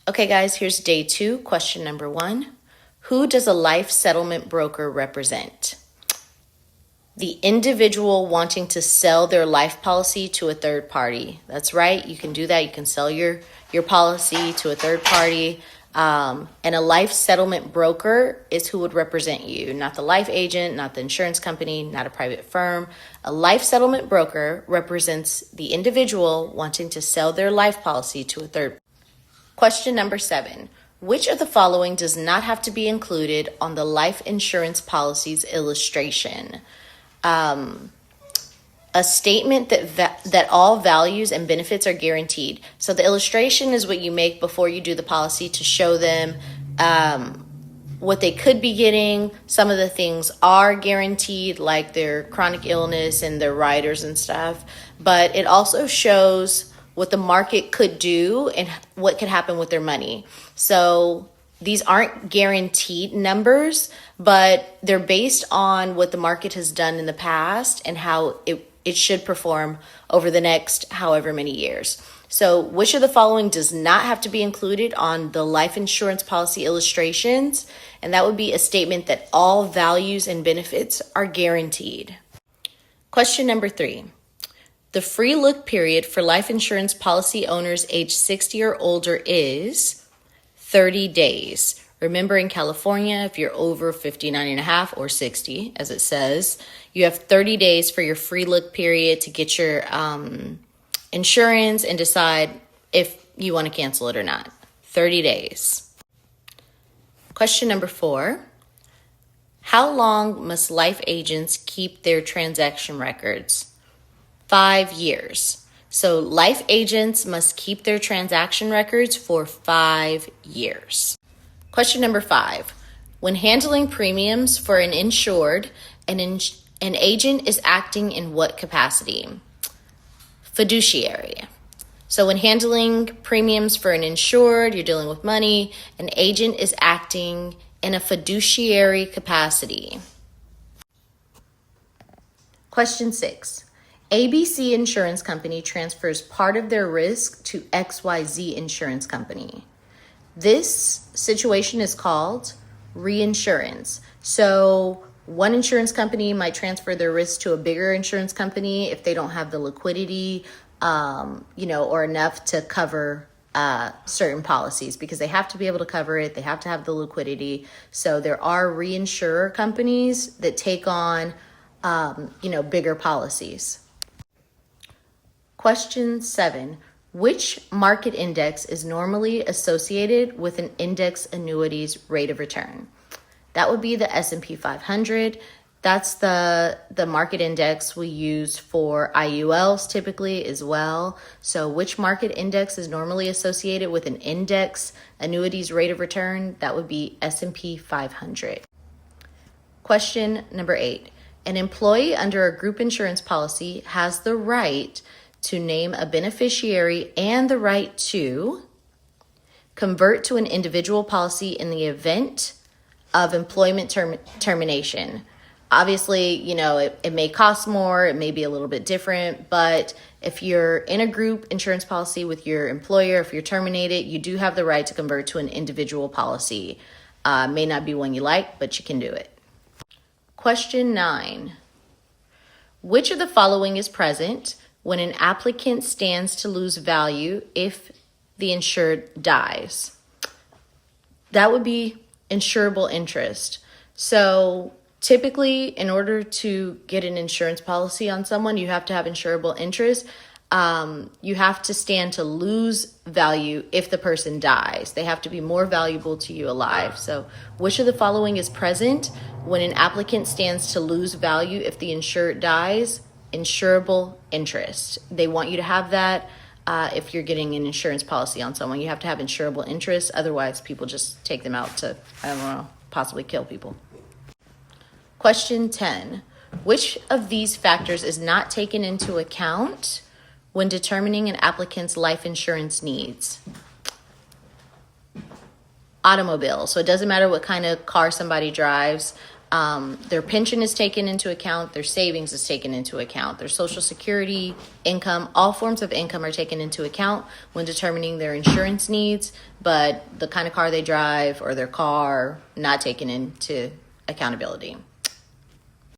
Okay, guys, here's day 2, question number 1. Who does a life settlement broker represent? The individual wanting to sell their life policy to a third party. That's right, you can do that. You can sell your policy to a third party. And a life settlement broker is who would represent you, not the life agent, not the insurance company, not a private firm. A life settlement broker represents the individual wanting to sell their life policy to a third party. Question number 7. Which of the following does not have to be included on the life insurance policy's illustration? A statement that all values and benefits are guaranteed. So the illustration is what you make before you do the policy to show them what they could be getting. Some of the things are guaranteed, like their chronic illness and their riders and stuff. But it also shows what the market could do and what could happen with their money. So these aren't guaranteed numbers, but they're based on what the market has done in the past and how it should perform over the next however many years. So which of the following does not have to be included on the life insurance policy illustrations? And that would be a statement that all values and benefits are guaranteed. Question number 3. The free look period for life insurance policy owners age 60 or older is 30 days. Remember, in California, if you're over 59 and a half or 60, as it says, you have 30 days for your free look period to get your insurance and decide if you want to cancel it or not. 30 days. Question number 4. How long must life agents keep their transaction records? 5 years. So life agents must keep their transaction records for 5 years. Question number 5. When handling premiums for an insured, an agent is acting in what capacity? Fiduciary. So when handling premiums for an insured, you're dealing with money, an agent is acting in a fiduciary capacity. Question 6. ABC Insurance Company transfers part of their risk to XYZ Insurance Company. This situation is called reinsurance. So one insurance company might transfer their risk to a bigger insurance company if they don't have the liquidity, or enough to cover certain policies, because they have to be able to cover it. They have to have the liquidity. So there are reinsurer companies that take on, bigger policies. Question 7. Which market index is normally associated with an index annuity's rate of return? That would be the S&P 500. That's the market index we use for IULs typically as well. So which market index is normally associated with an index annuity's rate of return? That would be S&P 500. Question number 8. An employee under a group insurance policy has the right to name a beneficiary and the right to convert to an individual policy in the event of employment termination. Obviously, it may cost more, it may be a little bit different, but if you're in a group insurance policy with your employer, if you're terminated, you do have the right to convert to an individual policy. May not be one you like, but you can do it. Question 9. Which of the following is present when an applicant stands to lose value if the insured dies? That would be insurable interest. So typically, in order to get an insurance policy on someone, you have to have insurable interest. You have to stand to lose value if the person dies. They have to be more valuable to you alive. So which of the following is present when an applicant stands to lose value if the insured dies? Insurable interest. They want you to have that if you're getting an insurance policy on someone. You have to have insurable interest. Otherwise, people just take them out to, possibly kill people. Question 10. Which of these factors is not taken into account when determining an applicant's life insurance needs? Automobile. So it doesn't matter what kind of car somebody drives. Their pension is taken into account, their savings is taken into account, their social security, income, all forms of income are taken into account when determining their insurance needs, but the kind of car they drive or their car not taken into accountability.